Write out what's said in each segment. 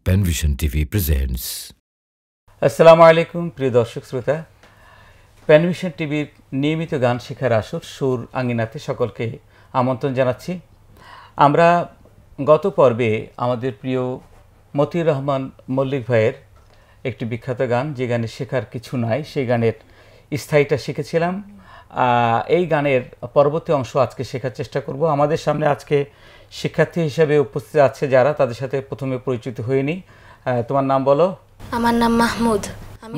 Penvision TV presents. আসসালামু আলাইকুম প্রিয় দর্শক শ্রোতা, পেনভিশন টিভির নিয়মিত গান শেখার আসর সুর আঙ্গিনাতে সকলকে আমন্ত্রণ জানাচ্ছি। আমরা গত পর্বে আমাদের প্রিয় মতিউর রহমান মল্লিক ভাইয়ের একটি বিখ্যাত গান, যে গানে শেখার কিছু নাই, সেই গানের স্থায়ীটা শিখেছিলাম। এই গানের পরবর্তী অংশ আজকে শেখার চেষ্টা করব। আমাদের সামনে আজকে শিক্ষার্থী হিসেবে উপস্থিত আছে যারা, তাদের সাথে প্রথমে পরিচিত হয়ে নিই। তোমার নাম বলো? আমার নাম মাহমুদ। আমি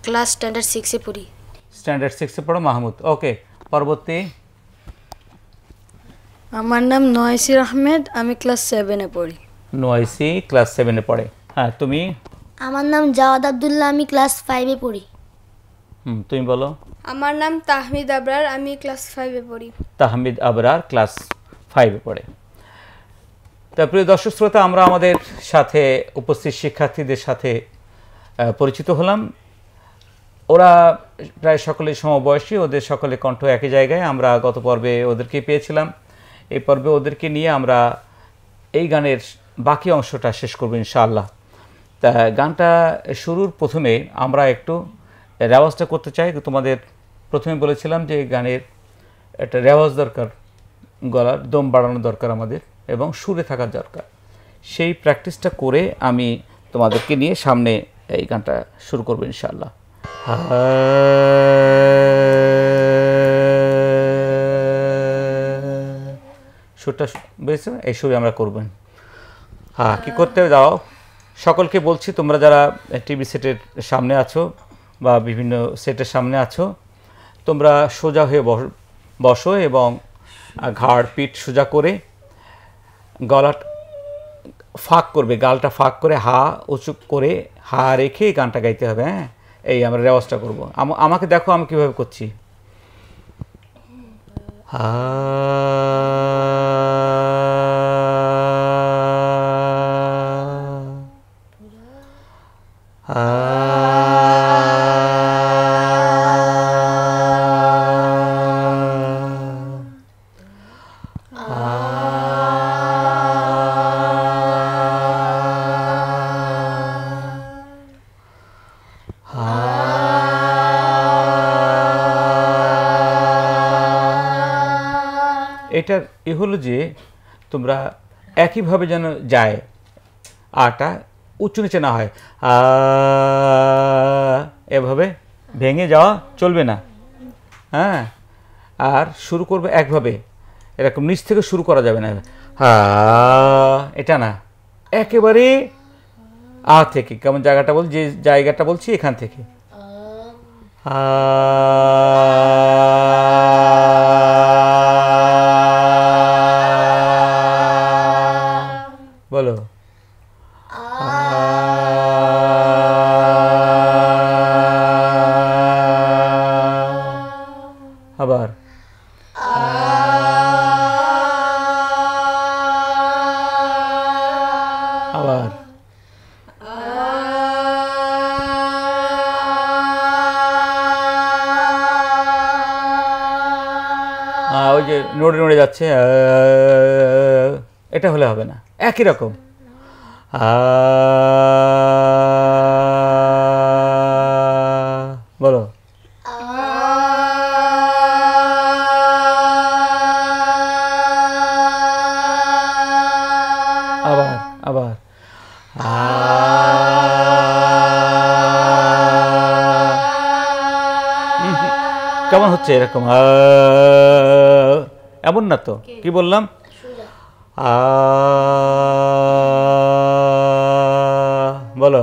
ক্লাস স্ট্যান্ডার্ড 6 এ পড়ি। স্ট্যান্ডার্ড 6 এ পড়ো মাহমুদ। ওকে, পরবর্তী। আমার নাম নয়সির আহমেদ, আমি ক্লাস 7 এ পড়ি। নয়সি ক্লাস 7 এ পড়ে। হ্যাঁ, তুমি? আমার নাম জাওয়াদ আব্দুল্লাহ, আমি ক্লাস 5 এ পড়ি। তুমি বলো? আমার নাম তাহমিদ আবরার, আমি ক্লাস 5 এ পড়ি। তাহমিদ আবরার ক্লাস 5 এ পড়ে। তা প্রিয় দর্শক শ্রোতা, আমরা আমাদের সাথে উপস্থিত শিক্ষার্থীদের সাথে পরিচিত হলাম। ওরা প্রায় সকলেই সমবয়সী, ওদের সকলে কণ্ঠ একই জায়গায়। আমরা গত পর্বে ওদেরকে পেয়েছিলাম, এই পর্বে ওদেরকে নিয়ে আমরা এই গানের বাকি অংশটা শেষ করব ইনশাআল্লাহ। তা গানটা শুরুর প্রথমে আমরা একটু রেওয়াজটা করতে চাই। তোমাদের প্রথমে বলেছিলাম যে গানের একটা রেওয়াজ দরকার, গলার দম বাড়ানো দরকার আমাদের, এবং সুরে থাকা দরকার। সেই প্র্যাকটিসটা করে আমি তোমাদেরকে নিয়ে সামনে এই গানটা শুরু করবো ইনশাআল্লাহ। সুরটা বুঝেছো? এই সুরে আমরা করবেন। হ্যাঁ, কী করতে দাও সকলকে বলছি, তোমরা যারা টিভি সেটের সামনে আছো বা বিভিন্ন সেটের সামনে আছো, তোমরা সোজা হয়ে বসো এবং ঘাড় পিঠ সোজা করে গলা ফাঁক করবে, গালটা ফাঁক করে হা উঁচু করে হা রেখে গানটা গাইতে হবে। হ্যাঁ, এই আমরা রেওয়াজটা করব। আমাকে দেখো আমি কীভাবে করছি। হা এটার এ হলো যে তোমরা একইভাবে যেন যায়, আটা উচ্চ নিচে না হয়। এভাবে ভেঙে যাওয়া চলবে না। হ্যাঁ, আর শুরু করবে একভাবে, এরকম নিচ থেকে শুরু করা যাবে না। এটা না, একেবারে আ থেকে, কেমন জায়গাটা বল, যে জায়গাটা বলছি এখান থেকে বলো। আবার আবার ওই যে নড়ে নড়ে যাচ্ছে, এটা হলে হবে না। একই রকম বলো। আবার আবার কেমন হচ্ছে এরকম? এমন না তো, কি বললাম? বলো।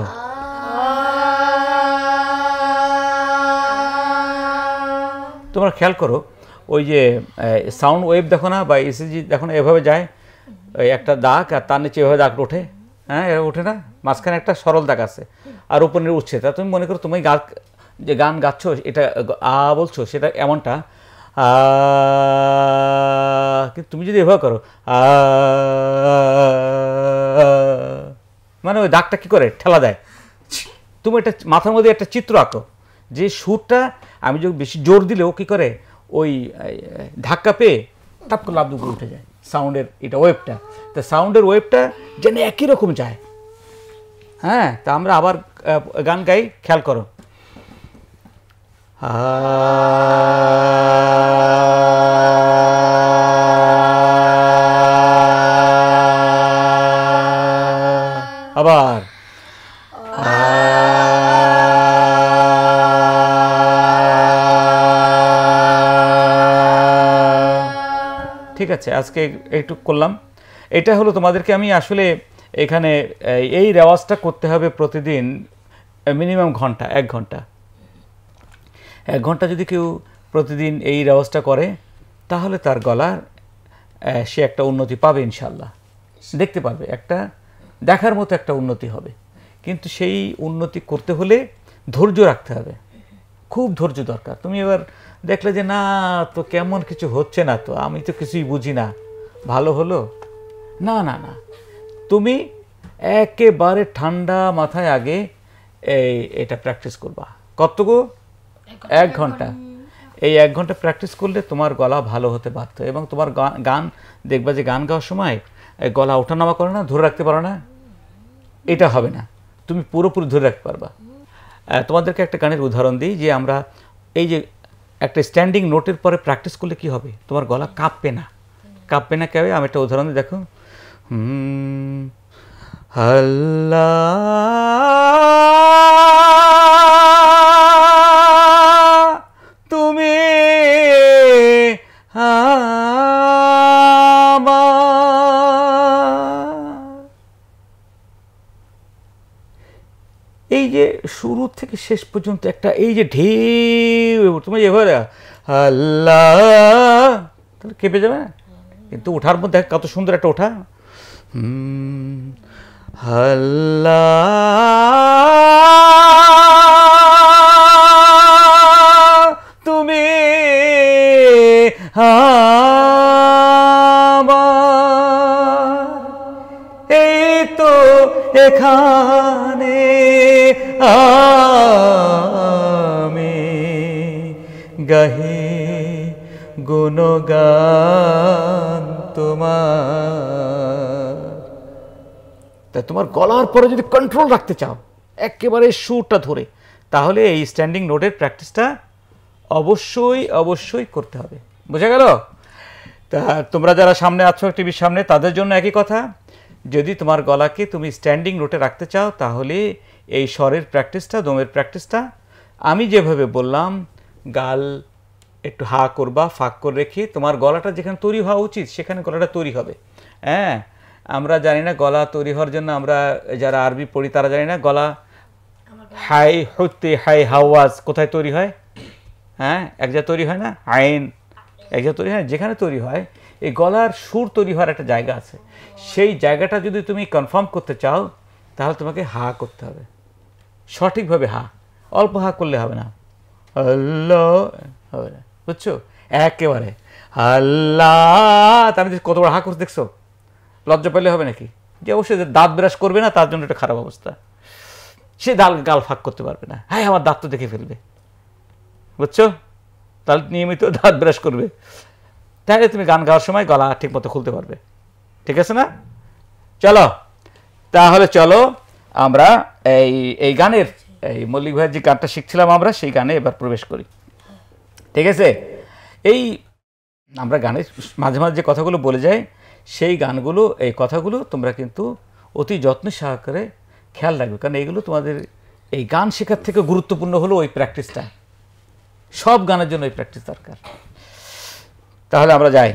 তোমরা খেয়াল করো, ওই যে সাউন্ড ওয়েভ দেখো না, বা ইসিজি দেখো না, এভাবে যায়, ওই একটা দাগ আর তার নিচে এভাবে দাগ ওঠে। হ্যাঁ, এরা ওঠে না, মাঝখানে একটা সরল দাগ আছে আর উপরে উঠছে। তা তুমি মনে করো তুমি যে গান গাচ্ছ, এটা বলছো, সেটা এমনটা, কিন্তু তুমি যদি এভাবে করো মানে ওই দাগটা কী করে ঠেলা দেয়। তুমি একটা মাথার মধ্যে একটা চিত্র আঁকো, যে সুরটা আমি যদি বেশি জোর দিলেও কী করে, ওই ধাক্কা পেয়ে টাপ করে লাফ দুপুরে উঠে যায় সাউন্ডের এটা ওয়েভটা। তা সাউন্ডের ওয়েভটা যেন একই রকম যায়, হ্যাঁ, তা আমরা আবার গান গাই, খেয়াল করো। আবার ঠিক আছে, আজকে একটু করলাম। এটা হলো তোমাদেরকে আমি আসলে এখানে এই রেওয়াজটা করতে হবে প্রতিদিন মিনিমাম ঘন্টা, 1 ঘন্টা। 1 ঘন্টা যদি কেউ প্রতিদিন এই রেওয়াজটা করে তাহলে তার গলার সে একটা উন্নতি পাবে ইনশাল্লাহ, দেখতে পাবে, একটা দেখার মতো একটা উন্নতি হবে। কিন্তু সেই উন্নতি করতে হলে ধৈর্য রাখতে হবে, খুব ধৈর্য দরকার। তুমি এবার দেখলে যে না তো কেমন কিছু হচ্ছে না, তো আমি তো কিছুই বুঝি না, ভালো হলো না, না না, তুমি একেবারে ঠান্ডা মাথায় আগে এটা প্র্যাকটিস করবা। কতটুকু? 1 ঘন্টা। এই 1 ঘন্টা প্র্যাকটিস করলে তোমার গলা ভালো হতে বাধ্য। এবং তোমার গান দেখবা যে গান গাওয়ার সময় গলা ওঠানামা করে না, ধরে রাখতে পারো না, এটা হবে না, তুমি পুরোপুরি ধরে রাখতে পারবা। তোমাদেরকে একটা গানের উদাহরণ দিই, যে আমরা এই যে একটা স্ট্যান্ডিং নোটের পরে প্র্যাকটিস করলে কি হবে, তোমার গলা কাঁপবে না। কাঁপবে না কেউ? আমি একটা উদাহরণ দিই, দেখো। আল্লাহ তুমি এই যে শুরু থেকে শেষ পর্যন্ত একটা এই যে ঢেউ, তুমি এবারে আল্লাহ, তাহলে কেঁপে যাবে না? কিন্তু ওঠার মধ্যে কত সুন্দর একটা ওঠা। আল্লাহ তুমি এই তো এখানে আমি গাহি গুণগান তোমার। তা তোমার গলার পরে যদি কন্ট্রোল রাখতে চাও একেবারে সুরটা ধরে, তাহলে এই স্ট্যান্ডিং নোটের প্র্যাকটিসটা অবশ্যই অবশ্যই করতে হবে। বোঝা গেল? তা তোমরা যারা সামনে আছো টিভির সামনে, তাদের জন্য একই কথা, যদি তোমার গলাকে তুমি স্ট্যান্ডিং নোটে রাখতে চাও তাহলে এই স্বরের প্র্যাকটিসটা, দমের প্র্যাকটিসটা আমি যেভাবে বললাম, গাল একটু হা করবা, ফাঁক করে রেখে তোমার গলাটা যেখানে তৈরি হওয়া উচিত সেখানে গলাটা তৈরি হবে। হ্যাঁ, আমরা জানি না গলা তৈরি হওয়ার জন্য, আমরা যারা আরবি পড়ি তারা জানি না গলা হাই হতে হাই হাওয়াজ কোথায় তৈরি হয়। হ্যাঁ, এক জায়গায় তৈরি হয় না, আইন এক জায়গায় তৈরি হয়, যেখানে তৈরি হয় এই গলার সুর তৈরি হওয়ার একটা জায়গা আছে। সেই জায়গাটা যদি তুমি কনফার্ম করতে চাও তাহলে তোমাকে হা করতে হবে, সঠিকভাবে হা, অল্প হা করলে হবে না, আল্লাহ হবে না, বুঝছো? একেবারে আল্লাহ, আমি কত বড় হা করতে দেখছো? লজ্জা পেলে হবে নাকি? যে অবশ্যই দাঁত ব্রাশ করবে না তার জন্য একটা খারাপ অবস্থা, সে গাল ফাঁক করতে পারবে না, হ্যাঁ আমার দাঁত তো দেখে ফেলবে, বুঝছো? তাহলে নিয়মিত দাঁত ব্রাশ করবে, তাহলে তুমি গান গাওয়ার সময় গলা ঠিক মতো খুলতে পারবে। ঠিক আছে না? চলো তাহলে চলো আমরা এই গানের, এই মল্লিক ভাইয়ের যে গানটা শিখছিলাম আমরা সেই গানে এবার প্রবেশ করি। ঠিক আছে? এই আমরা গানের মাঝে মাঝে যে কথাগুলো বলে যাই সেই গানগুলো, এই কথাগুলো তোমরা কিন্তু অতি যত্ন সহকারে খেয়াল রাখবে, কারণ এইগুলো তোমাদের এই গান শেখার থেকে গুরুত্বপূর্ণ হলো ওই প্র্যাকটিসটা। সব গানের জন্য এই প্র্যাকটিস দরকার। তাহলে আমরা যাই।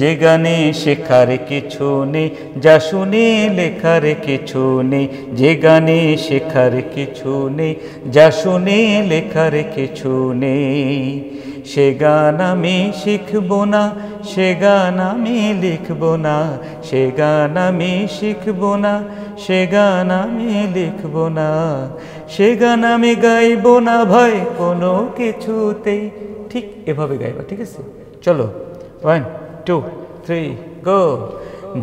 যে গানে শেখার কিছু নেই, যা শুনে লেখার কিছু নেই, যে গানে শেখার কিছু নেই, যা শুনে লেখার কিছু নেই, সে গান আমি শিখব না, সে গান আমি লিখব না, সে গান আমি শিখব না, সে গান আমি লিখব না, সে গান আমি গাইব না ভাই কোনো কিছুতেই। ঠিক এভাবে গাইবা, ঠিক আছে? চলো 1 2 3 গো।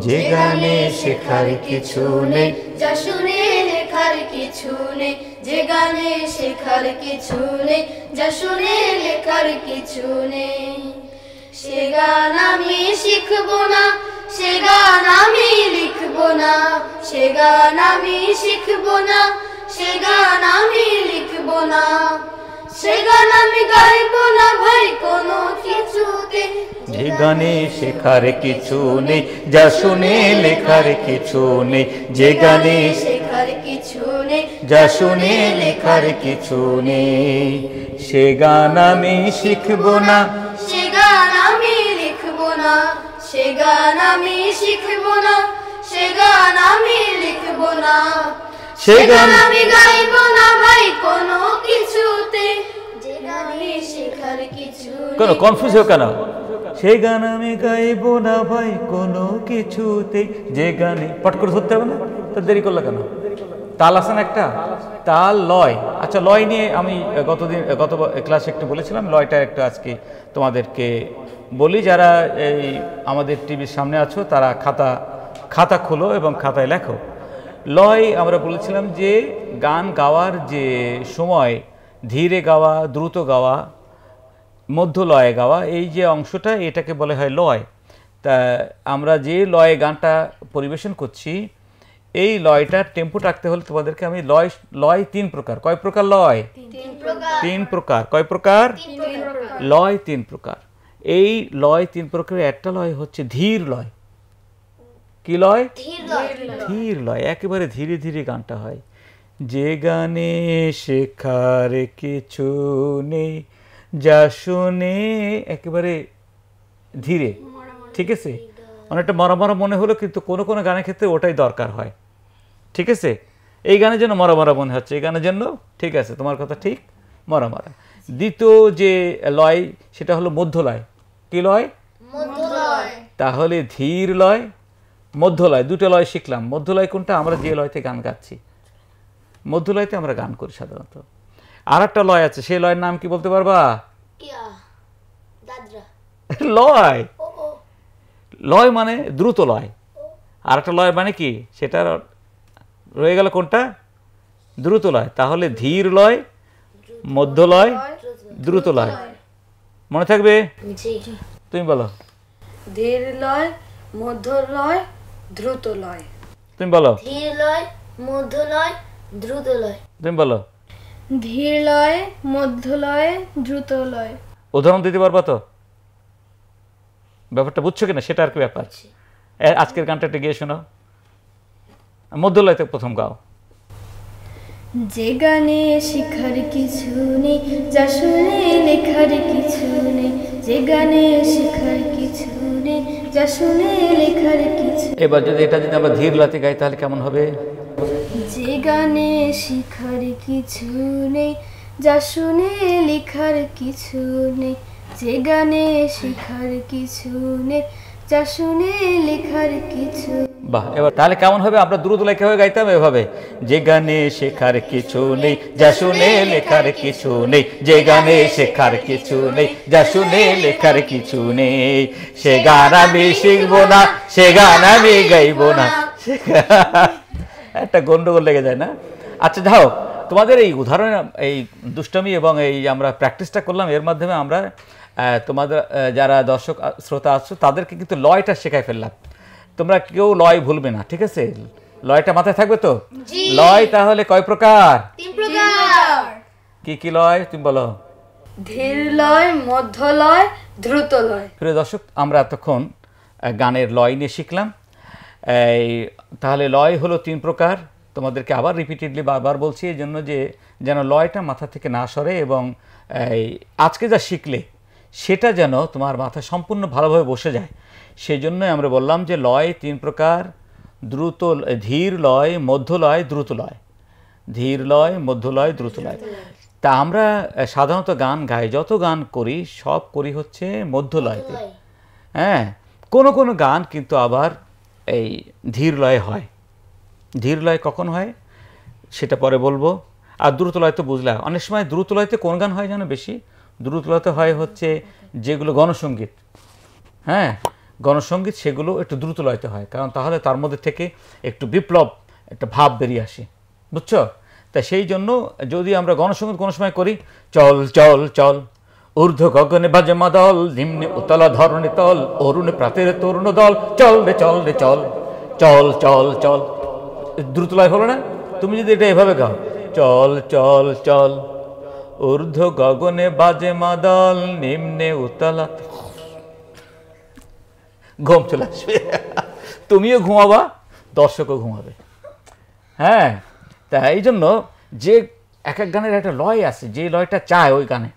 যে গানে শেখার কিছু নেই, যা শুনে লেখার কিছু নেই, যে গানে শেখার কিছু নেই, যা শুনে লেখার কিছু নেই, সে গান আমি শিখব না, সে গান আমি লিখব গান আমি শিখব না, সে গান আমি লিখব না, সে গান আমি গাইব না ভাই কোনো কিছুতে। যে গানে শেখার কিছু নেই, যা শুনে লেখার কিছু নেই, যে গানে শেখার কিছু নেই, যা শুনে লেখার কিছু নেই, সে গান আমি শিখব না, সে গান আমি লিখব না, সে গান আমি শিখব না, সে গান আমি লিখব না, সে সে গান গান আমি গাইব না ভাই কোনো কিছুতে। যে গানে শেখার কিছু কেন নেই, কনফিউজ হও কেন? সে গান আমি গাইব না ভাই কোনো কিছুতে, যে গানে পট করে ধরতে হবে না, তো দেরি করলে কেন? তাল আছে না একটা, তাল লয়। আচ্ছা লয় নিয়ে আমি গত ক্লাসে একটু বলেছিলাম, লয়টা একটু আজকে তোমাদেরকে বলি। যারা এই আমাদের টিভির সামনে আছো তারা খাতা খোলো এবং খাতায় লেখো। লয় আমরা বলেছিলাম যে গান গাওয়ার যে সময়, ধীরে গাওয়া, দ্রুত গাওয়া, মধ্য লয়ে গাওয়া, এই যে অংশটা এটাকে বলা হয় লয়। তা আমরা যে লয়ে গানটা পরিবেশন করছি, এই লয়টার টেম্পো রাখতে হলে তোমাদেরকে আমি লয় তিন প্রকার। কয় প্রকার লয়? তিন প্রকার। কয় প্রকার? লয় তিন প্রকার। এই লয় তিন প্রকারের একটা লয় হচ্ছে ধীর লয়। কি লয়? ধীর লয়, একেবারে ধীরে ধীরে গানটা হয়। যে গানে শেখার কিছু নেই, যা শুনে, একেবারে ধীরে, ঠিক আছে? অনেকটা মরা মরা মনে হলো, কিন্তু কোনো কোনো গানের ক্ষেত্রে ওটাই দরকার হয়, ঠিক আছে? এই গানের জন্য মরা মরা মনে হচ্ছে, এই গানের জন্য ঠিক আছে, তোমার কথা ঠিক, মরা মরা। দ্বিতীয় যে লয় সেটা হলো মধ্য লয়। কি লয়? তাহলে ধীর লয়, মধ্য লয়, দুটো লয় শিখলাম। মধ্য লয় কোনটা? আমরা যে লয়তে গান গাচ্ছি, মধ্য লয়তে আমরা গান করি সাধারণত। আর একটা লয় আছে, সেই লয়ের নাম কি বলতে পারবা? লয়, লয় মানে দ্রুত লয়। আর একটা লয় মানে কি, সেটা রয়ে গেল কোনটা? দ্রুত লয়। তাহলে ধীর লয়, মধ্য লয়, দ্রুত লয়। মনে থাকবে? তুমি বলো। ধীর লয়, মধ্য লয়, দ্রুত লয়। তুমি বলো। ধীর লয়, মধ্য লয়, দ্রুত লয়। তুমি বলো। ধীর লয়, মধ্য লয়, দ্রুত লয়। উদাহরণ দিতে পারবা তো? ব্যাপারটা বুঝছো কিনা সেটা আর কি ব্যাপার। আজকের গানটা একটু গিয়ে শোনাও, মধ্য লয়তে প্রথম গাও। যে গানে শেখার কিছু নেই, যা শুনে লেখার কিছু নেই, যে গানে শেখার কিছু নেই, যা শুনে লেখার কিছু। এবার যদি এটা যদি আমরা ধীর লয়তে গাই তাহলে কেমন হবে? যে গানে শেখার কিছু নেই, যা শুনে লেখার কিছু নেই, যে গানে শেখার কিছু নেই, যা শুনে লেখার কিছু। বাহ, এবার তাহলে কেমন হবে? আমরা দ্রুত লয় কিভাবে গাইতাম? এভাবে, যে গানে শেখার কিছু নেই, যা শুনে লেখার কিছু নেই, যে গানে শেখার কিছু নেই, যা শুনে লেখার কিছু নেই, সে গান আমি শিখবো না, সে গান আমি গাইবো না। একটা গন্ডগোল লেগে যায় না? আচ্ছা যাও, তোমাদের এই উদাহরণ, এই দুষ্টামি এবং এই আমরা প্র্যাকটিসটা করলাম, এর মাধ্যমে আমরা তোমাদের যারা দর্শক শ্রোতা আছো তাদেরকে কিন্তু লয়টা শেখাই ফেললাম। তোমরা কেউ লয় ভুলবে না, ঠিক আছে? লয়টা মাথায় থাকবে তো? লয় তাহলে কয় প্রকার? তিন প্রকার। কি কি লয় তুমি বলো? ধীর লয়, মধ্য লয়, দ্রুত লয়। প্রিয় দর্শক, আমরা এতক্ষণ গানের লয় নিয়ে শিখলাম। এই তাহলে লয় হলো তিন প্রকার। তোমাদেরকে আবার রিপিটেডলি বারবার বলছি, এই জন্য যে যেন লয়টা মাথা থেকে না সরে, এবং এই আজকে যা শিখলে সেটা যেন তোমার মাথায় সম্পূর্ণ ভালোভাবে বসে যায়। সেই জন্যই আমরা বললাম যে লয় তিন প্রকার, দ্রুত, ধীর লয়, মধ্য লয়, দ্রুত লয়। ধীর লয়, মধ্য লয়, দ্রুত লয়। তা আমরা সাধারণত গান গাই, যত গান করি সব করি হচ্ছে মধ্য লয়তে। হ্যাঁ, কোনো কোনো গান কিন্তু আবার এই ধীর লয় হয়। ধীর লয় কখন হয় সেটা পরে বলবো। আর দ্রুত লয় তো বুঝলা। অনেক সময় দ্রুত লয়তে কোন গান হয় জানো বেশি? দ্রুত লয়তে হয় হচ্ছে যেগুলো গণসঙ্গীত। হ্যাঁ, গণসঙ্গীত সেগুলো একটু দ্রুত লয়তে হয়, কারণ তাহলে তার মধ্যে থেকে একটু বিপ্লব, একটা ভাব বেরিয়ে আসে, বুঝছো? তা সেই জন্য যদি আমরা গণসঙ্গীত কোনো সময় করি, চল চল চল ঊর্ধ্ব গগনে বাজে মাদল, নিম্নে উতলা ধরণী তল, অরুণে প্রাতের তরুণ দল, চল রে চল রে চল, চল চল চল, দ্রুত লয় হলো না? তুমি যদি এটা এভাবে গাও, চল চল চল ঊর্ধ্ব গগনে বাজে মাদল নিম্নে উতলা, ঘুম চলে আসবে। তুমিও ঘুমাবা, দর্শকও ঘুমাবে। হ্যাঁ, তা এই জন্য যে এক এক গানের একটা লয় আছে, যে লয়টা চায় ওই গানে,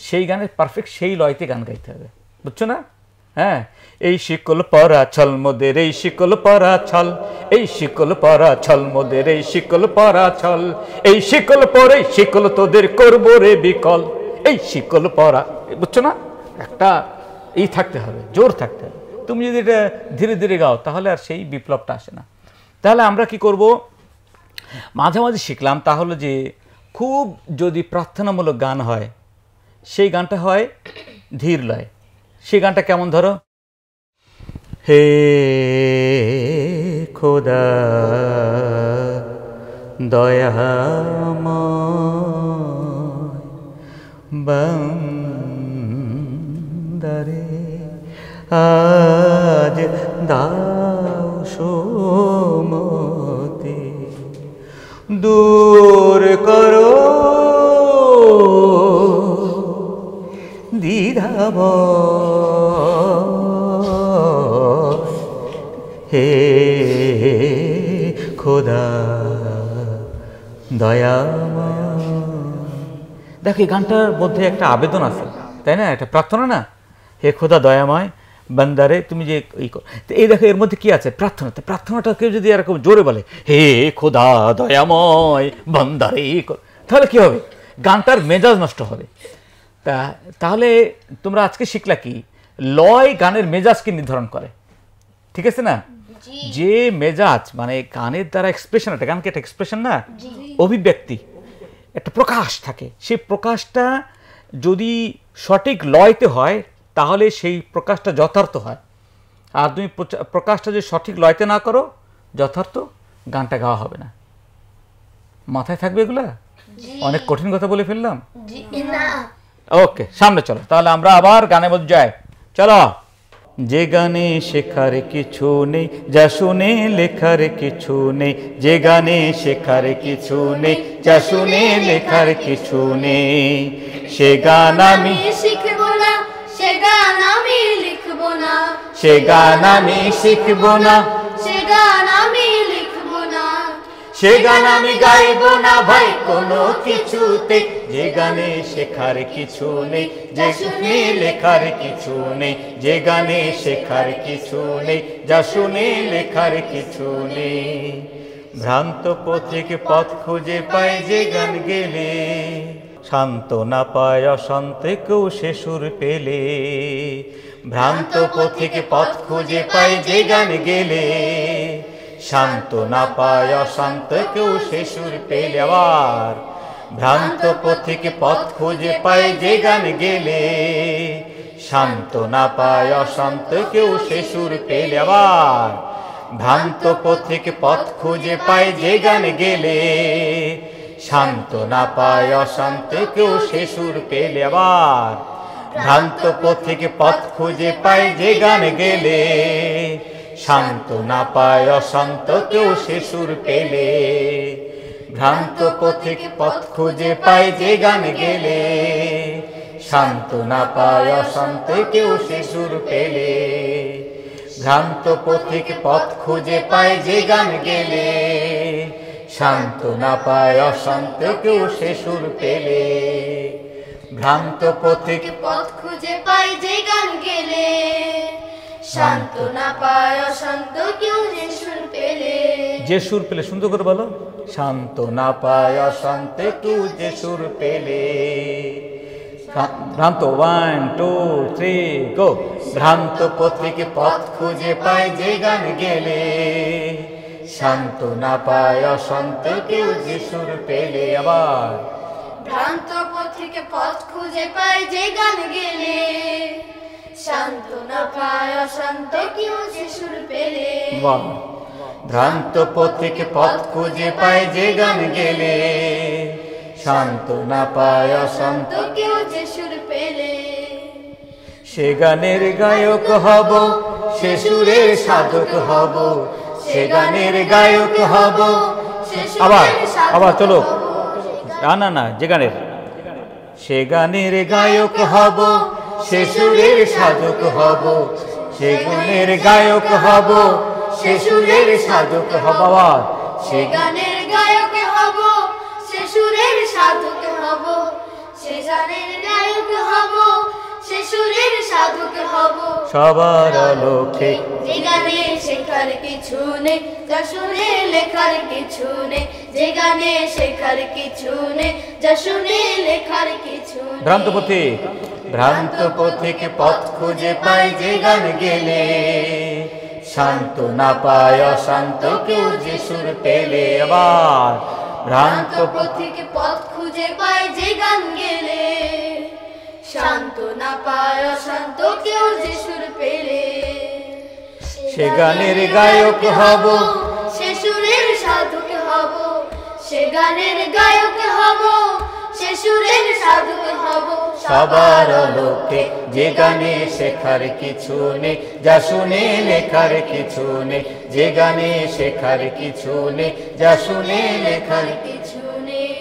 সেই গানের পারফেক্ট সেই লয়তে গান গাইতে হবে, বুঝছো না? হ্যাঁ, এই শিকল পরা ছল মোদের, এই শিকল পরা ছল, এই শিকল পরা ছল মোদের, এই শিকল পরা ছল, এই শিকল পরে শিকল তোদের করবো রে বিকল, এই শিকল পরা, বুঝছো না? একটা এই থাকতে হবে, জোর থাকতে হবে। তুমি যদি এটা ধীরে ধীরে গাও তাহলে আর সেই বিপ্লবটা আসে না। তাহলে আমরা কি করব, মাঝে মাঝে শিখলাম তাহলে যে খুব যদি প্রার্থনামূলক গান হয় সেই গানটা হয় ধীর লয়। সেই গানটা কেমন, ধরো, হে খোদা দয়াময় বান্দারে আজ দাও সোমতে, দূর করো দ্বিধাভয়, হে খোদা দয়াময়। দেখো এই গানটার মধ্যে একটা আবেদন আছে, তাই না? একটা প্রার্থনা না, হে খোদা দয়াময় বান্দারে তুমি যে এই দেখো এর মধ্যে কি আছে, প্রার্থনা। প্রার্থনাটা কেউ যদি এরকম জোরে বলে, হে খোদা দয়াময় বান্দারে, তাহলে কি হবে, গানটার মেজাজ নষ্ট হবে। তাহলে তোমরা আজকে শিখলা কি, লয় গানের মেজাজকে নির্ধারণ করে, ঠিক আছে না? যে মেজাজ মানে গানের দ্বারা এক্সপ্রেশন, একটা গানকে একটা এক্সপ্রেশন না, অভিব্যক্তি, একটা প্রকাশ থাকে, সেই প্রকাশটা যদি সঠিক লয়তে হয় তাহলে সেই প্রকাশটা যথার্থ হয়। আর তুমি প্রকাশটা যদি সঠিক লয়তে না করো, যথার্থ গানটা গাওয়া হবে না। মাথায় থাকবে এগুলা? অনেক কঠিন কথা বলে ফেললাম। ওকে, সামনে চলো, তাহলে আমরা আবার গানের মধ্যে যাই। চলো। যে গানে শেখার কিছু নেই, যা শুনে লেখার কিছু নেই, যে গানে শেখার কিছু নেই, যা শুনে লেখার কিছু নেই, সে গান আমি শিখব না, সে গান আমি লিখব না, সে গান আমি শিখব না, সে গান আমি লিখব না, সে গান আমি গাইব না ভাই কোনো কিছুতে, যে গানে শেখার কিছু নেই, যে শুনে লেখার কিছু নেই, যে গানে শেখার কিছু নেই, যা শুনে লেখার কিছু নেই। ভ্রান্ত পথিক পথ খুঁজে পায় যে গান গেলে, শান্ত না পায় অশান্তে কেউ সে সুর পেলে। ভ্রান্ত পথিক পথ খুঁজে পায় যে গান গেলে, শান্ত না পায় অশান্ত কেউ সে সুর পেলে। আবার ভ্রান্ত পথিক পথ খুঁজে পায় যে গান গেলে, শান্ত না পায় অশান্ত কেউ সে সুর পেলে। আবার ভ্রান্ত পথিক পথ খুঁজে পায় যে গান গেলে, শান্ত না পায় অশান্ত কেউ সে সুর পেলে। আবার ভ্রান্ত পথিক পথ খুঁজে পায় যে গান গেলে, শান্ত না পায় অশান্ত কেউ সে সুর পেলে। ভ্রান্ত পথিক পথ খুঁজে পায় যে গান গেলে, শান্ত না পায় অশান্ত কেউ সে সুর পেলে। ভ্রান্ত পথিক পথ খুঁজে পায় যে গান গেলে, শান্ত না পায় অশান্ত কেউ সে সুর পেলে। ভ্রান্ত পথিক পথ খুঁজে পাই যে গান গেলে, শান্ত না পায় অশান্ত কেউ যে সুর পেলে। যে সুর পেলে, সুন্দর করে বলো, শান্ত না পায় অশান্ত কেউ যে সুর পেলে। ভ্রান্ত 1 2 3 গো। ভ্রান্ত পথিক পথ খুঁজে পায় যে গান গেলে, শান্ত না পায় অশান্ত কেউ যে সুর পেলে। আবার ভ্রান্ত পথিক পথ খুঁজে পাই যে গান গেলে, শান্ত না পায় অশান্ত কেউ যে সুর পেলে। বাহ। ভ্রান্ত পথিক পথ খুঁজে পায় যে গান গেলে, শান্ত না পায় অশান্ত কেউ যে সুর পেলে। সে গানের গায়ক হব, সে সুরের সাধক হব, সে গানের গায়ক হব। সে আবার সুরের সাধক আবার চলো, হব। না যে গানের, সে গানের গায়ক হব, সে সুরের সাধক হব, সে গানের গায়ক হব, সে সুরের সাধক হব। আবার সে গানের গায়ক হব, সে সুরের সাধক হব, সে গানের গায়ক হব, সে সুরের সাধক হব। সবার আলোকে যে গানে শেখার কিছু নেই, যা শুনে লেখার কিছু নেই। যে গানে শেখার কিছু নেই, যা শুনে লেখার কিছু নেই। ভ্রান্ত পথিক, ভ্রান্ত পথিক পথ খুঁজে পায় যে গান গেলে, শান্ত না পায় অশান্ত কেউ যে সুর পেলে। আবার ভ্রান্ত ভ্রান্ত পথিক পথ খুঁজে পায় যে গান গেলে, শান্ত না পায় অশান্ত কেউ যে সুর পেলে। সে গানের গায়ক হব, সে সুরের সাধক হব, সে গানের গায়ক হব, সে সুরের সাধক হব। সবার আলোকে যে গানে শেখার কিছু নেই, যা শুনে লেখার কিছু নেই। যে গানে শেখার কিছু নেই, যা শুনে লেখার কিছু নেই।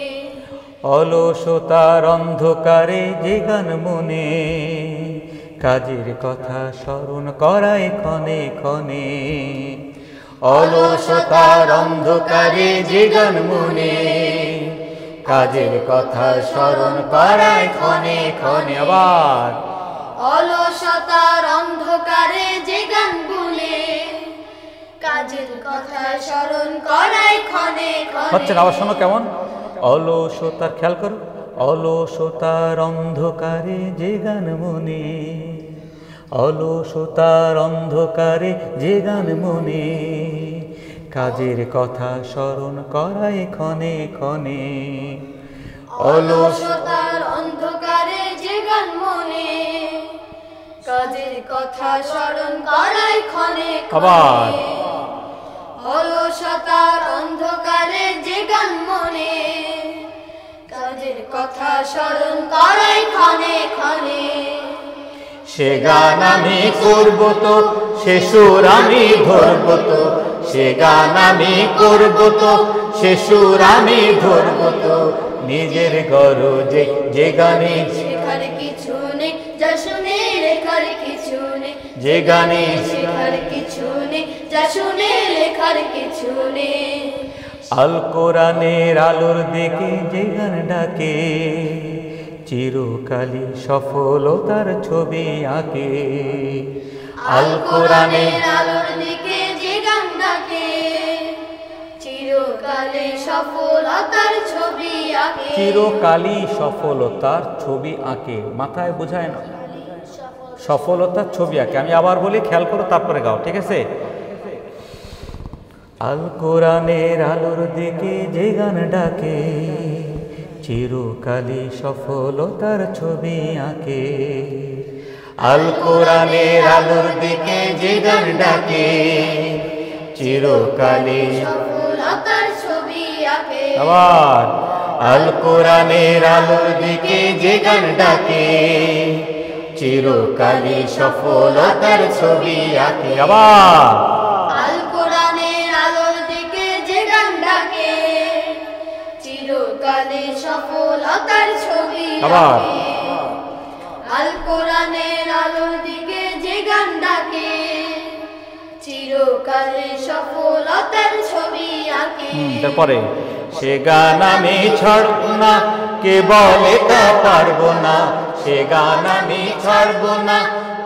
অলসতার অন্ধকারে যে গান মনে, কাজের কথা স্মরণ করায় ক্ষণে ক্ষণে। অলসতার অন্ধকারে যে গান মনে, কাজের কথা স্মরণ করায় ক্ষণে ক্ষণে। আবার অলসতার অন্ধকারে যে গান বলে, কাজের কথা স্মরণ করায় ক্ষণে ক্ষণে। হচ্ছে না, আবার শোনো কেমন, অলসতার, খেয়াল করো, অলসতার অন্ধকারে যে গান মনে, অলসতার অন্ধকারে যে গান মনে, কাজের কথা স্মরণ করায় ক্ষণে ক্ষণে। অলসতার অন্ধকারে যে গান মনে, কাজের কথা স্মরণ করায় ক্ষণে আবার ক্ষণে। অলসতার অন্ধকারে যে গান মনে, কাজের কথা স্মরণ করায় ক্ষণে ক্ষণে। সে গান আমি করব তো, সে সুর আমি ধরব তো, সে গান আমি করব তো, সে সুর আমি ধরব তো। নিজের গরজে যে গানে শেখার কিছু নেই, যা শুনে লেখার কিছু নেই। যে গানে শেখার কিছু নেই, যা শুনে লেখার কিছু নেই। আল কোরআনের আলোর দিকে যে গান ডাকে, চিরকালই সফলতার ছবি আঁকে। আল কোরআনের আলোর দিকে যে গান ডাকে, চিরকালে সফলতার ছবি আঁকে। চিরকালই সফলতার ছবি আঁকে, মাথায় বোঝায় না, সফলতার ছবি আঁকে। আমি আবার বলি, খেয়াল করো, তারপরে গাও, ঠিক আছে? আল কোরআনের আলোর দিকে যে গান ডাকে, চিরকালই সফলতার ছবি আঁকে। আল কোরআনের আলোর দিকে যে গান ডাকে, চিরকালই সফলতার ছবি আঁকে। আবার আল কোরআনের আলোর দিকে যে গান ডাকে, চিরকালই সফলতার ছবি আঁকে। আবার আল কোরআনের আলোর দিকে যে গান ডাকে, চিরকালে সফলতার ছবি আবার আঁকে। আল কোরআনের আলোর দিকে যে গান ডাকে, চিরকালে সফলতার ছবি আঁকে। তারপরে সে গান আমি ছাড়ব না, কে বলে তা পারবো না। সে গান আমি ছাড়ব না,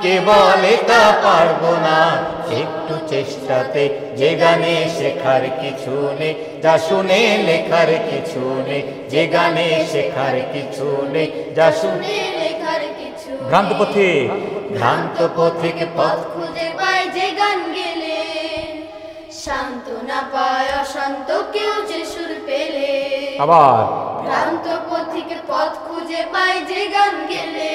কে বলে তা পারবো না। একটু চেষ্টাতে যে গানে শেখার কিছু নেই, যা শুনে লেখার কিছু নেই। যে গানে শেখার কিছু নেই, যা শুনে লেখার কিছু ভ্রান্ত পথিক, ভ্রান্ত পথিক পথ খুঁজে পায় যে গান গেলে, শান্ত না পায় অশান্ত কেউ যে সুর পেলে। আবার ভ্রান্ত পথিক পথ খুঁজে পায় যে গান গেলে,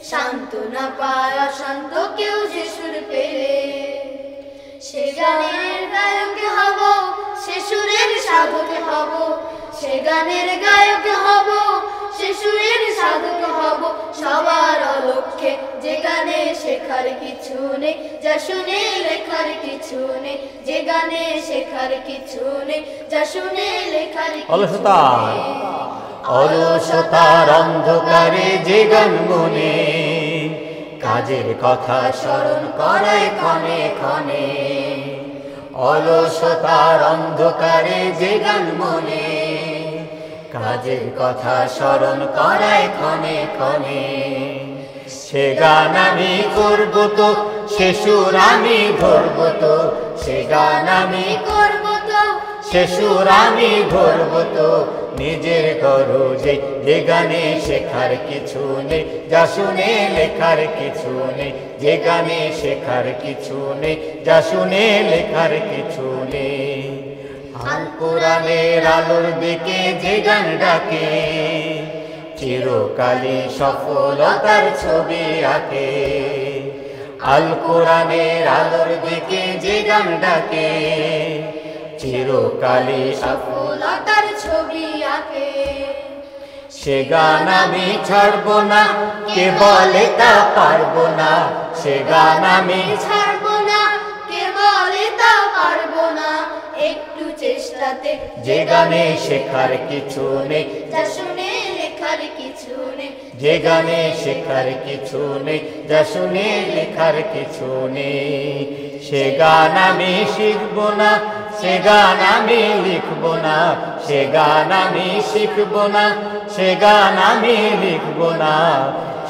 শান্ত না পায় অশান্ত কেউ যে সুর পেলে। সে গানের গায়ক হব, সে সুরের সাধক হব। সে গানের গায়ক হব, সে সুরের সাধক হব। সবার অলক্ষ্যে যে গানে শেখার কিছু নেই, যা শুনে লেখার কিছু নেই। নেই, যে গানে শেখার কিছু নেই, যা শুনে লেখার কিছু অলসতার নেই। অলসতার অন্ধকারে যে গান মনে কাজের কথা স্মরণ করায় ক্ষণে ক্ষণে, অলসতার অন্ধকারে যে গান মনে কাজের কথা স্মরণ করায় ক্ষণে ক্ষণে। সে গান আমি করব তো, সে সুর আমি ধরব তো, সে গান আমি করব তো, সে সুর আমি ধরব তো নিজের গরজে। যে গানে শেখার কিছু নেই, যা শুনে লেখার কিছু নেই, যে গানে শেখার কিছু নেই, যা শুনে লেখার কিছু নেই। আল কোরআনের আলোর দিকে যে গান ডাকে, চিরকালই সফলতার ছবি আঁকে। আল কোরআনের আলোর দিকে যে গান ডাকে, চিরকালই সফলতার ছবি আঁকে। সে গান আমি ছাড়ব না, কে বলে তা পারবো না, সে গান আমি ছাড়ব না, কে বলে তা পারব না, একটু চেষ্টাতে যে গানে শেখার কিছু নেই, যা শুনে লেখার কিছু নেই, যে গানে শেখার কিছু নেই, যা শুনে লেখার কিছু নেই। সে গান আমি শিখব না, সে গান আমি লিখব না, সে গান আমি শিখব না, সে গান আমি লিখব না,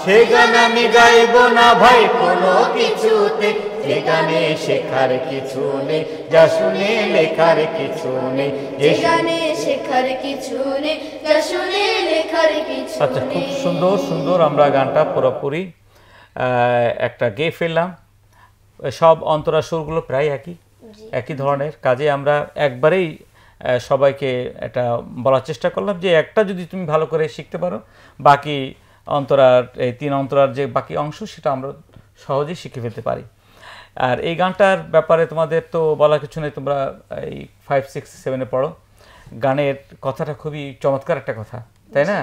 সে গান আমি গাইব না ভাই কোনো কিছুতে। যে গানে শেখার কিছু নেই, যা শুনে লেখার কিছু নেই, যে গানে শেখার কিছু নেই, যা শুনে লেখার কিছু আচ্ছা, খুব নেই। সুন্দর সুন্দর আমরা গানটা পুরোপুরি একটা গেয়ে ফেললাম। সব অন্তরা সুরগুলো প্রায় একই ধরনের কাজে আমরা একবারেই সবাইকে এটা বলার চেষ্টা করলাম যে একটা যদি তুমি ভালো করে শিখতে পারো, বাকি অন্তরার এই 3 অন্তরার যে বাকি অংশ সেটা আমরা সহজেই শিখে ফেলতে পারি। আর এই গানটার ব্যাপারে তোমাদের তো বলার কিছু নেই, তোমরা এই 5, 6, 7-এ পড়ো। গানের কথাটা খুবই চমৎকার একটা কথা, তাই না?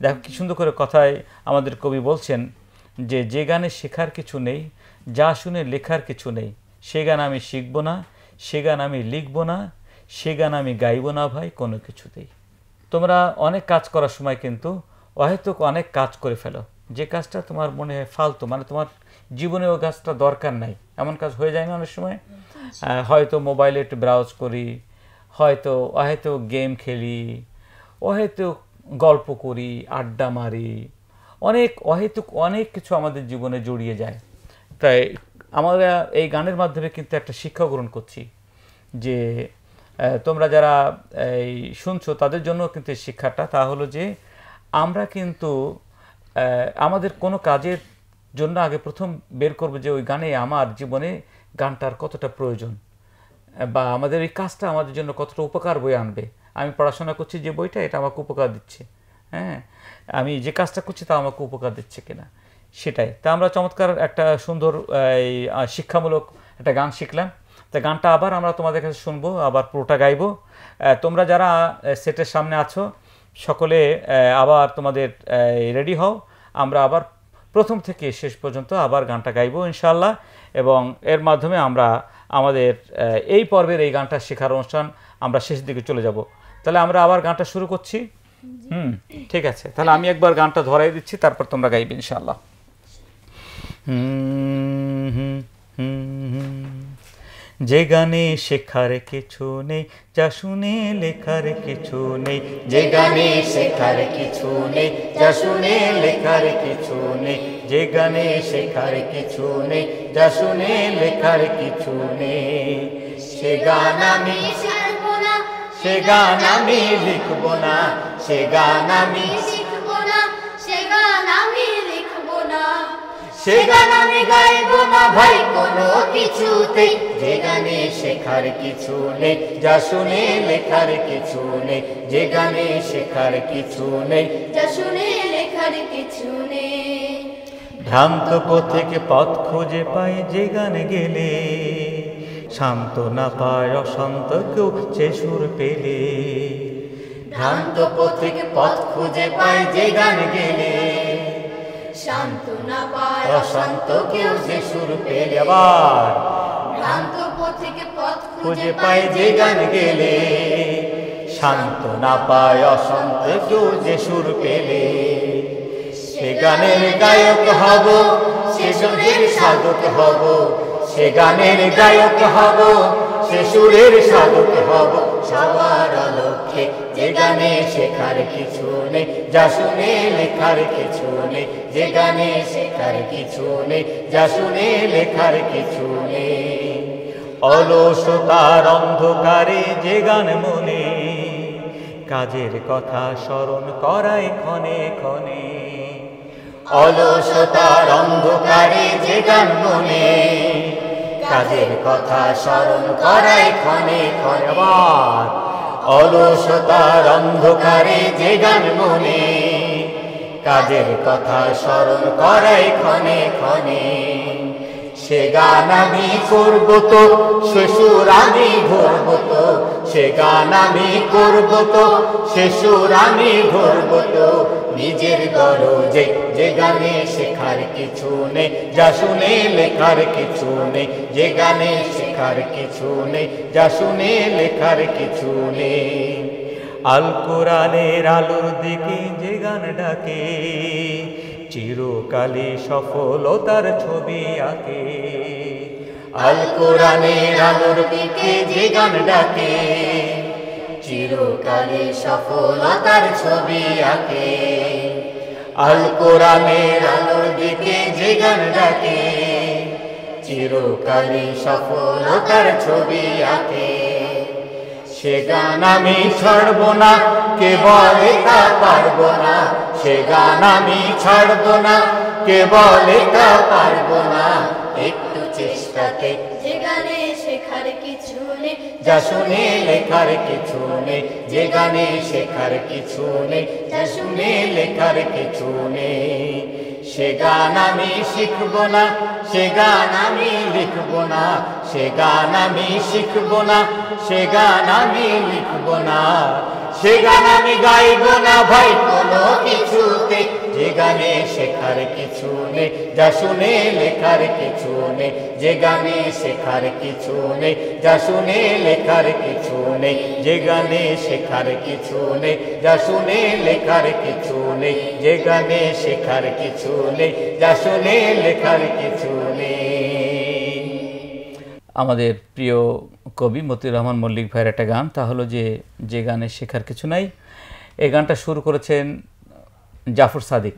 দেখো কি সুন্দর করে কথায় আমাদের কবি বলছেন যে যে গানে শেখার কিছু নেই, যা শুনে লেখার কিছু নেই, সে গান আমি শিখব না, সে গান আমি লিখব না, সে গান আমি গাইব না ভাই কোনো কিছুতেই। তোমরা অনেক কাজ করার সময় কিন্তু অহেতুক অনেক কাজ করে ফেলো, যে কাজটা তোমার মনে হয় ফালতু, মানে তোমার জীবনে ওই কাজটা দরকার নাই, এমন কাজ হয়ে যায় না অনেক সময়? হয়তো মোবাইলে একটু ব্রাউজ করি, হয়তো অহেতুক গেম খেলি, অহেতুক গল্প করি, আড্ডা মারি, অহেতুক অনেক কিছু আমাদের জীবনে জড়িয়ে যায়। তাই আমরা এই গানের মাধ্যমে কিন্তু একটা শিক্ষা গ্রহণ করছি যে তোমরা যারা এই শুনছো তাদের জন্য কিন্তু এই শিক্ষাটা, তা হলো যে আমরা কিন্তু আমাদের কোনো কাজের জন্য আগে প্রথম বের করব যে ওই গানে আমার জীবনে গানটার কতটা প্রয়োজন, বা আমাদের এই কাজটা আমাদের জন্য কতটা উপকার বয়ে আনবে। আমি পড়াশোনা করছি যে বইটা, এটা আমাকে উপকার দিচ্ছে, হ্যাঁ, আমি যে কাজটা করছি তা আমাকে উপকার দিচ্ছে কিনা, সেটাই। তা আমরা চমৎকার একটা সুন্দর এই শিক্ষামূলক একটা গান শিখলাম। তা গানটা আবার আমরা তোমাদের কাছে শুনবো, আবার পুরোটা গাইবো। তোমরা যারা সেটের সামনে আছো সকলে আবার তোমাদের রেডি হও, আমরা আবার প্রথম থেকে শেষ পর্যন্ত আবার গানটা গাইবো ইনশাআল্লাহ, এবং এর মাধ্যমে আমরা আমাদের এই পর্বের এই গানটা শেখার অনুষ্ঠান আমরা শেষের দিকে চলে যাব। তাহলে আমরা আবার গানটা শুরু করছি। ঠিক আছে, তাহলে আমি একবার গানটা ধরাই দিচ্ছি, তারপর তোমরা গাইবে ইনশাআল্লাহ। যে গানে শেখার কিছু নেই, যা শুনে লেখার কিছু নেই, যে গানে শেখার কিছু নেই, যা শুনে লেখার কিছু নেই, যে গানে শেখার কিছু নেই, যা শুনে লেখার কিছু নেই, সে গান আমি ছাড়ব না, সে গান আমি লিখব না, সে গান আমি শিখব না, সে গান আমি লিখব না, সে গান আমি গাইব না ভাই কোনো কিছুতে। যে গানে শেখার কিছু নেই, যা শুনে লেখার কিছু নেই, যে গানে শেখার কিছু নেই, যা শুনে লেখার কিছু নেই। ভ্রান্ত পথিক পথ খুঁজে পাই যে গান গেলে, শান্ত না পায় অশান্ত কেউ সে সুর পেলে। ভ্রান্ত পথিক পথ খুঁজে পাই যে গান গেলে, শান্ত না পায় অশান্ত কেউ যে সুর পেলে। আবার ভ্রান্ত পথিকে খুঁজে পায় যে গান গেলে, সান্ত্বনা পায় অশান্ত কেউ যে সুর পেলে। সে গানের গায়ক হব, সে সুরের সাধক হব, সে গানের গায়ক হব, সে সুরের সাধক হব। সবার লক্ষ্যে যে গানে শেখার কিছু নেই, যা শুনে লেখার কিছু নেই। যে গানে শেখার কিছু নেই, যা শুনে লেখার কিছু নেই। অলসতার অন্ধকারে যে গান মনে, কাজের কথা স্মরণ করায় ক্ষণে ক্ষণে। অলসতার অন্ধকারে যে গান মনে, কাজের কথা স্মরণ করায় ক্ষণে ক্ষণে। আবার অলসতার অন্ধকারে যে গান মনে, কাজের কথা স্মরণ করায় ক্ষণে ক্ষণে। সে গান আমি করব তো, সে সুর আমি ধরব তো, সে গান আমি করব তো, সে সুর আমি ধরব তো। নিজের গরজে যে গানে শেখার কিছু নেই, যা শুনে লেখার কিছু নেই। যে গানে শেখার কিছু নেই, যা শুনে লেখার কিছু নেই। আল কোরআনের আলোর দিকে যে গান ডাকে, চিরকালে সফলতার ছবি আঁকে। আল কোরআনের আলোর দিকে যে গান ডাকে, চিরকালে সফলতার ছবি আঁকে। আল কোরআনের আলোর দিকে যে গান ডাকে, চিরকালে সফলতার ছবি আঁকে। সে গান আমি ছাড়ব না, কে বলে তা পারব না। সে গান আমি ছাড়ব না, কে বলে তা পারব না। একটু চেষ্টাতে যে গানে শেখার কিছু নেই, যা শুনে লেখার কিছু নেই। যে গানে শেখার কিছু নেই, যা শুনে লেখার কিছু নেই। সে গান আমি শিখব না, সে গান আমি লিখব না। সে গান আমি শিখব না, সে গান আমি লিখব না। সে গান আমি গাইব না ভাই কোনো কিছুতে। যে গানে শেখার কিছু নেই, যা শুনে লেখার কিছু নেই। যে গানে শেখার কিছু নেই, যা শুনে লেখার কিছু নেই। যে গানে শেখার কিছু নেই, যা শুনে লেখার কিছু নেই। যে গানে শেখার কিছু নেই, যা শুনে লেখার কিছু নেই। আমাদের প্রিয় কবি মতিউর রহমান মল্লিক ভাইয়ের একটা গান, তা হলো যে গানে শেখার কিছু নাই। এই গানটা শুরু করেছেন জাফর সাদিক।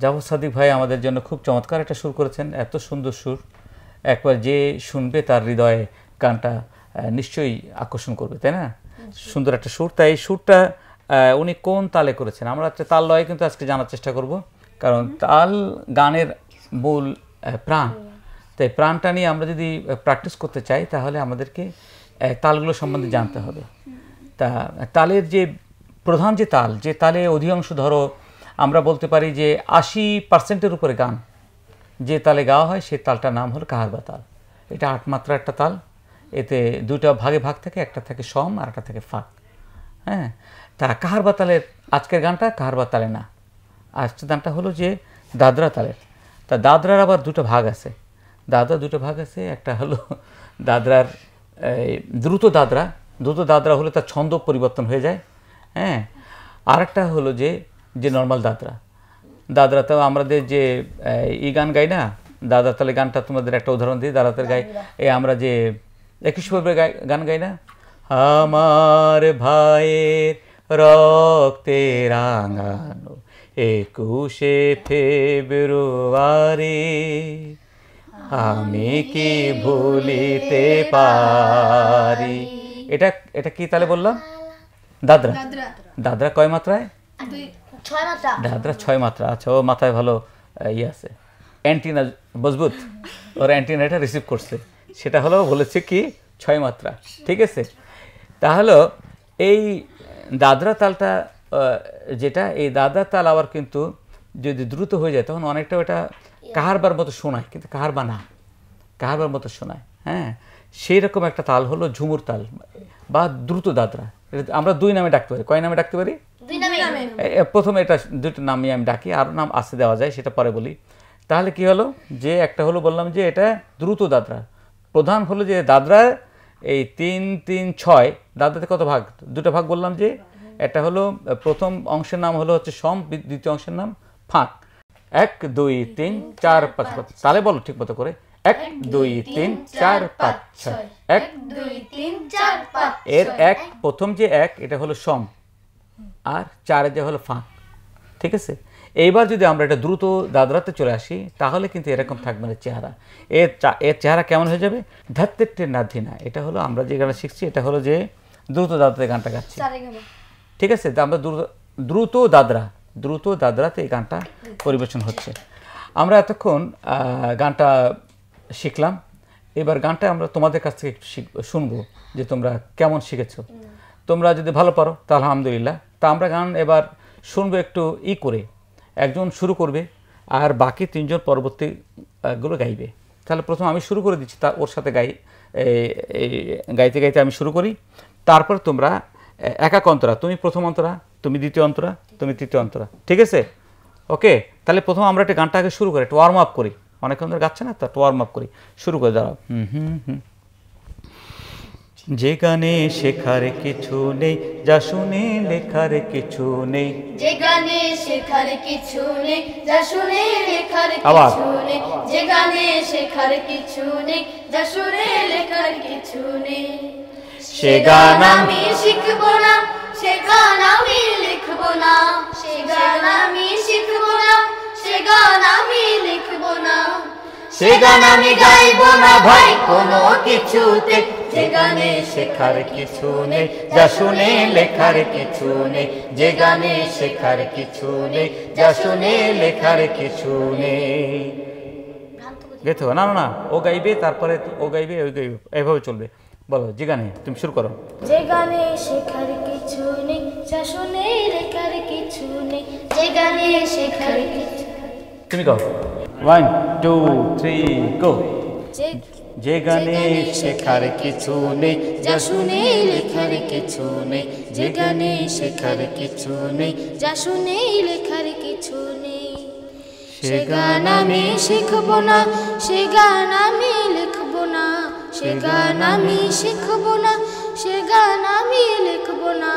জাফর সাদিক ভাই আমাদের জন্য খুব চমৎকার একটা সুর করেছেন, এত সুন্দর সুর। একবার যে শুনবে তার হৃদয়ে গানটা নিশ্চয়ই আকর্ষণ করবে, তাই না? সুন্দর একটা সুর। তাই এই সুরটা উনি কোন তালে করেছেন, আমরা একটা তাল লয় কিন্তু আজকে জানার চেষ্টা করব, কারণ তাল গানের মূল প্রাণ। তাই প্রাণটা নিয়ে আমরা যদি প্র্যাকটিস করতে চাই তাহলে আমাদেরকে তালগুলো সম্বন্ধে জানতে হবে। তা তালের যে প্রধান যে তালে অধিকাংশ ধরো আমরা বলতে পারি যে 80% উপরে গান যে তালে গাওয়া হয় সেই তালটার নাম হলো কাহারবা তাল। এটা 8 মাত্রা একটা তাল। এতে দুটো ভাগে ভাগ থাকে, একটা থাকে সম আর একটা থাকে ফাঁক। হ্যাঁ, তা কাহারবা তালের আজকের গানটা কাহারবা তালে না, আজকের গানটা হলো যে দাদরা তালের। তা দাদরার আবার দুটো ভাগ আছে, দুটো ভাগ আছে। একটা হলো দাদরার দ্রুত দাদরা হলে তার ছন্দ পরিবর্তন হয়ে যায়। হ্যাঁ, আর একটা হলো যে নর্মাল দাদরাতেও আমাদের যে গান গাই না, দাদরা তালে গানটা তোমাদের একটা উদাহরণ দিই। দাদরা তালে গাই আমরা যে 21 ফেব্রুয়ারি গান গাই না, আমার ভাইয়ের রক্তে রাঙানো 21 ফেব্রুয়ারি আমি কি ভুলিতে পারি। এটা কি তাহলে বললাম? দাদরা কয় মাত্রায়? 6 মাত্রা। দাদরা 6 মাত্রা। আচ্ছা, ও মাথায় ভালো আছে, অ্যান্টিনা মজবুত, ওর অ্যান্টিনাটা রিসিভ করছে। সেটা হলো বলেছে কি 6 মাত্রা, ঠিক আছে। তাহলে এই দাদরা তালটা যেটা, এই দাদরা তাল আবার কিন্তু যদি দ্রুত হয়ে যায় তখন অনেকটা ওটা কাহারবার মতো শোনায়, কিন্তু কাহারবার মতো শোনায়। হ্যাঁ, সেই রকম একটা তাল হলো ঝুমুর তাল বা দ্রুত দাদরা। আমরা 2 নামে ডাকতে পারি। কয় নামে ডাকতে পারি? 2 নামে। প্রথমে এটা 2টো নামই আমি ডাকি, আর নাম আসতে দেওয়া যায়, সেটা পরে বলি। তাহলে কি হলো যে একটা হলো বললাম যে এটা দ্রুত দাদরা। প্রধান হলো যে দাদরা এই 3 3 6 দাদাতে কত ভাগ? দুটো ভাগ বললাম যে, এটা হলো প্রথম অংশের নাম হলো হচ্ছে সম, দ্বিতীয় অংশের নাম ফাঁক। 1 2 3 4 5 5 তাহলে বলো ঠিক মতো করে 1 2 3 4 5 6 1 2 3 4 5 এর এক প্রথম যে এক এটা হলো সম আর 4 যে হলো ফাঁক, ঠিক আছে। এইবার যদি আমরা এটা দ্রুত দাদরাতে চলে আসি তাহলে কিন্তু এরকম থাকবে না চেহারা। এর চেহারা কেমন হয়ে যাবে? ধাত্তে নাধিনা, এটা হলো আমরা যে গানটা শিখছি এটা হলো যে দ্রুত দাদরাতে গানটা গাচ্ছি, ঠিক আছে। তো আমরা দ্রুত দাদরাতে এই গানটা পরিবেশন হচ্ছে। আমরা এতক্ষণ গানটা শিখলাম, এবার গানটা আমরা তোমাদের কাছ থেকে একটু শুনবো যে তোমরা কেমন শিখেছো। তোমরা যদি ভালো পারো তাহলে আলহামদুলিল্লাহ। তা আমরা গান এবার শুনবো একটু করে, একজন শুরু করবে আর বাকি 3 জন পরবর্তী গুলো গাইবে। তাহলে প্রথম আমি শুরু করে দিচ্ছি, তার ওর সাথে গাইতে গাইতে আমি শুরু করি, তারপর তোমরা একাক অন্তরা, তুমি প্রথম অন্তরা, তুমি দ্বিতীয় অন্তরা, তুমি তৃতীয় অন্তরা, ঠিক আছে? ওকে, তাহলে প্রথম আমরা একটা গানটা আগে শুরু করি, একটু ওয়ার্ম আপ করি, অনেকক্ষণ ধরে গাচ্ছে না তো, একটু ওয়ার্ম আপ করি, শুরু করে দাঁড়াও। যে গানে শেখার কিছু নেই, যা শুনে লেখার কিছু নেই, যে গানে শেখার কিছু নেই, যা শুনে লেখার আবার। কিছু নেই, যে গানে শেখার কিছু নেই, যা শুনে লেখার কিছু নেই, সে গান আমি শিখবো না, সে গান আমি লিখবো না, সে গান আমি শিখবো না, সে গান আমি লিখবো না, সে গান আমি গাইবো না ভাই কোনো কিছুতে, যে গানে শেখার কিছু নেই, যা শুনে লেখার কিছু নেই, যে গানে শেখার কিছু নেই, যা শুনে লেখার কিছু নেই। গেছো? না না না, ও গাইবে, তারপরে ও গাইবে, ওই গাইবে, এভাবে চলবে। বলো, যে গানে, তুমি শুরু করো। যে গানে শেখার কিছু নেই, যা শুনে লেখার কিছু নেই, যে গানে শেখার কিছু তুমি গাও। 1 2 3 গো। যে গানে শেখার কিছু নেই, যা শুনে লেখার কিছু নেই, যে গানে শেখার কিছু নেই, যা শুনে লেখার কিছু নেই, সে গান আমি শিখবো না, সে গান আমি লিখবো না, সে গান আমি শিখবো না, সে গান আমি লিখবো না,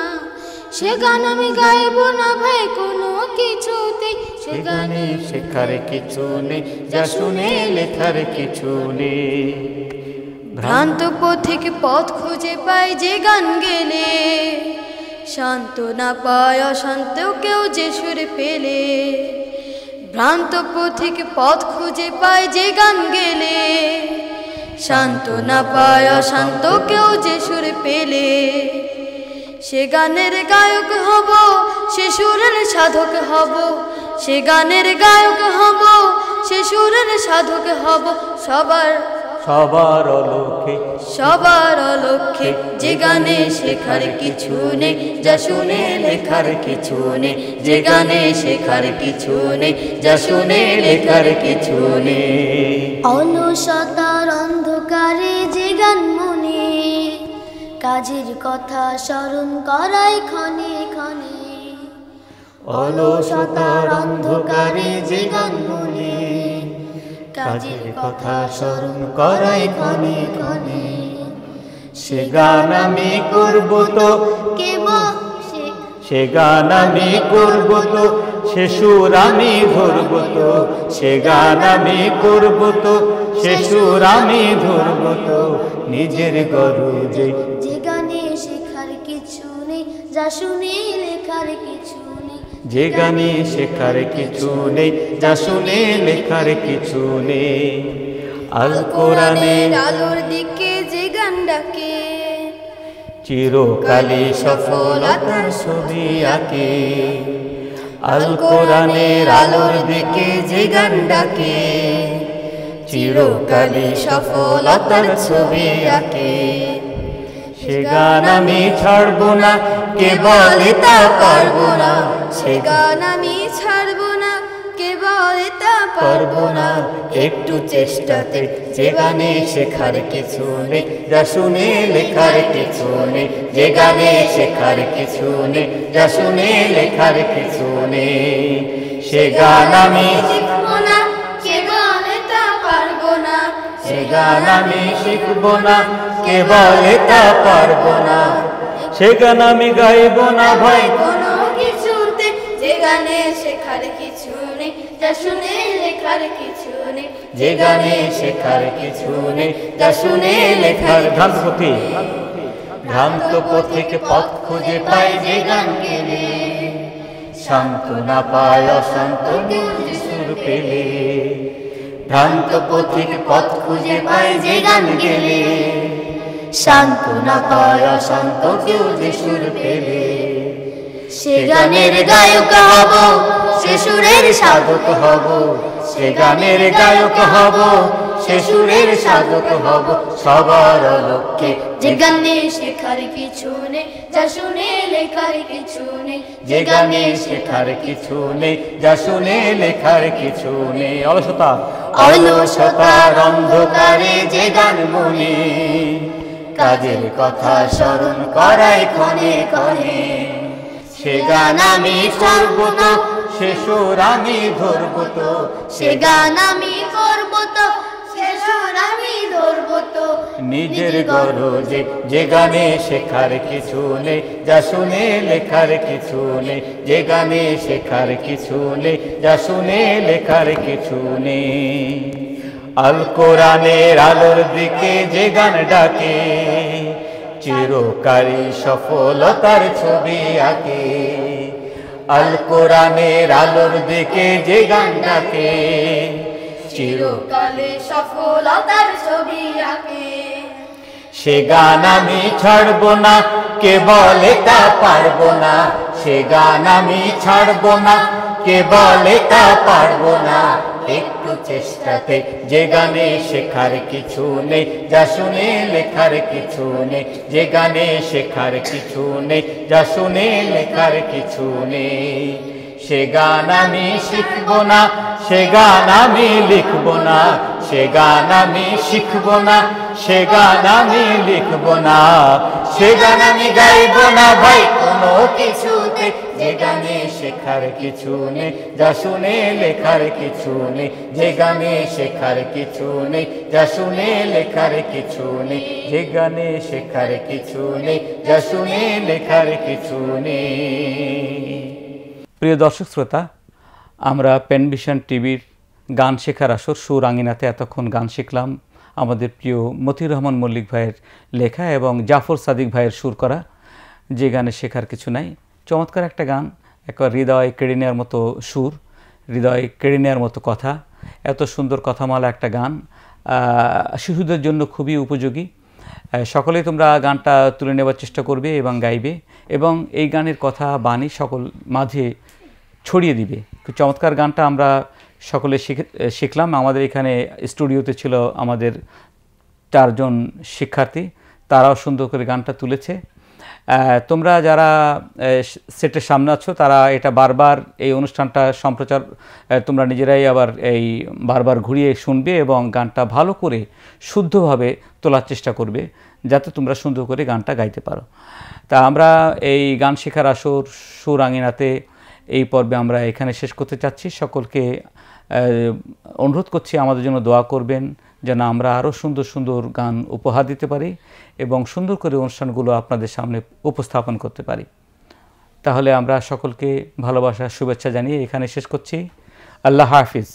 সে গান আমি গাইবো না ভাই কোনো কিছুতে, সে গানে শেখার কিছু নেই, যা শুনে লেখার কিছু নেই। ভ্রান্ত পথিক পথ খুঁজে পাই যে গান গেলে, শান্ত না পায় অশান্ত কেউ যে সুর পেলে, ভ্রান্ত পথিক পথ খুঁজে পাই যে গান গেলে, শান্ত না পায় অশান্ত কেউ যে সুর পেলে, সে গানের গায়ক হব, সে সুরের সাধক হব, সে গানের গায়ক হব, সে সুরের সাধক হব, সবার অলক্ষে, সবার অলক্ষে, যে গানে শেখার কিছু নেই, যা শুনে লেখার কিছু নেই, যে গানে শেখার কিছু নেই, যা শুনে লেখার কিছু নেই। অলসতার অন্ধকারে যে গান মনে, কাজের কথা স্মরণ করাই ক্ষণে ক্ষণে, অলসতার অন্ধকারে যে গান মনে, কাজের কথা স্মরণ করাই ক্ষণে ক্ষণে, সে গান আমি করব তো, কেবল সে গান আমি করব তো, সে সুর আমি ধরব তো, সে গান আমি করব তো, সে সুর আমি ধরব তো, নিজের গরজে, যে গানে শেখার কিছু নেই, যা শুনে লেখার কিছু নেই, যে গানে শেখার কিছু নেই, যা শুনে লেখার কিছু নেই। আল কোরআনের আলোর দিকে যে গান ডাকে, চিরকালে সফলতার ছবি আঁকে, আল কোরআনের আলোর দিকে যে গান ডাকে, চিরকালে সফলতার ছবি আঁকে, সে গান আমি ছাড়বো না, কে বলে তা পারবো না, সে গান আমি ছাড়বো না, কেবল তা পারবো না, একটু চেষ্টাতে, যে গানে শেখার কিছু নেই, যা শুনে লেখার কিছু নেই, যে গানে শেখার কিছু নেই, যা শুনে লেখার কিছু নেই, সে গান আমি শিখবো না, কে বলে তা পারবো না, সে গান আমি শিখবো না, কে বলে তা পারবো না, সে গান আমি গাইব না ভাই কোনো কিছুতে। যে গানে শেখার কিছু নেই, যা শুনে লেখার কিছু নেই। যে গানে শেখার কিছু নেই, যা শুনে লেখার। ভ্রান্ত পথিক পথ খুঁজে পাই যে গান গেলে, সান্ত্বনা পায় অশান্ত কেউ যে সুর পেলে। ভ্রান্ত পথিক পথ খুঁজে পাই যে গান গেলে, সান্ত্বনা পায় অশান্ত কেউ যে সুর পেলে। সে গানের গায়ক হব, সে সুরের সাধক হব। সে গানের গায়ক হব, সে সুরের সাধক হব সবার লক্ষ্যে। যে গানে শেখার কিছু নেই, যা শুনে লেখার কিছু নেই। যে গানে শেখার কিছু নেই, যা শুনে লেখার কিছু নেই। অলসতার অন্ধকারে যে গান মনে, কাজের কথা স্মরণ করায় ক্ষণে ক্ষণে। সে গান আমি করব তো, সে সুর আমি ধরব তো। সে গান আমি করব তো, সে সুর আমি ধরব তো। নিজের গরজে। যে গানে শেখার কিছু নেই, যা শুনে লেখার কিছু নেই। যে গানে শেখার কিছু নেই, যা শুনে লেখার কিছু নেই। আল কোরআনের আলোর দিকে যে গান ডাকে, চিরকারী সফলতার ছবি আঁকে। আল কোরআনের আলোর দিকে যে গান ডাকে, চিরকালে সফলতার ছবি আঁকে। সে গান আমি ছাড়ব না, কে বলে তা পারবো না। সে গান আমি ছাড়ব না, কে বলে তা পারবো না। একটু চেষ্টাতে। যে গানে শেখার কিছু নেই, যা শুনে লেখার কিছু নেই। যে গানে শেখার কিছু নেই, যা শুনে লেখার কিছু নেই। সে গান আমি শিখব না, সে গান আমি লিখব না। সে গান আমি শিখব না, সে গান আমি লিখব না। সে গান আমি গাইব না ভাই কোনো কিছুতে। যে গানে শেখার কিছু নেই, যা শুনে লেখার কিছু নেই। যে গানে শেখার কিছু নেই, যা শুনে লেখার কিছু নেই। যে গানে শেখার কিছু নেই, যা শুনে লেখার কিছু নেই। প্রিয় দর্শক শ্রোতা, আমরা পেন ভিশন টিভির গান শেখার আসর সুর আঙিনাতে এতক্ষণ গান শিখলাম আমাদের প্রিয় মতিউর রহমান মল্লিক ভাইয়ের লেখা এবং জাফর সাদিক ভাইয়ের সুর করা যে গানে শেখার কিছু নাই। চমৎকার একটা গান, একবার হৃদয় কেড়ে নেওয়ার মতো সুর, হৃদয় কেড়ে নেওয়ার মতো কথা, এত সুন্দর কথামালা একটা গান, শিশুদের জন্য খুবই উপযোগী। সকলেই তোমরা গানটা তুলে নেওয়ার চেষ্টা করবে এবং গাইবে এবং এই গানের কথা বাণী সকল মাঝে ছড়িয়ে দিবে। খুব চমৎকার গানটা আমরা সকলে শিখলাম। আমাদের এখানে স্টুডিওতে ছিল আমাদের 4 জন শিক্ষার্থী, তারাও সুন্দর করে গানটা তুলেছে। তোমরা যারা সেটের সামনে আছো তারা এটা বারবার এই অনুষ্ঠানটা সম্প্রচার তোমরা নিজেরাই আবার এই বারবার ঘুরিয়ে শুনবে এবং গানটা ভালো করে শুদ্ধভাবে তোলার চেষ্টা করবে যাতে তোমরা সুন্দর করে গানটা গাইতে পারো। তা আমরা এই গান শেখার আসর সুর আঙিনাতে এই পর্বে আমরা এখানে শেষ করতে চাচ্ছি। সকলকে অনুরোধ করছি আমাদের জন্য দোয়া করবেন যেন আমরা আরও সুন্দর সুন্দর গান উপহার দিতে পারি এবং সুন্দর করে অনুষ্ঠানগুলো আপনাদের সামনে উপস্থাপন করতে পারি। তাহলে আমরা সকলকে ভালোবাসা শুভেচ্ছা জানিয়ে এখানে শেষ করছি। আল্লাহ হাফিজ।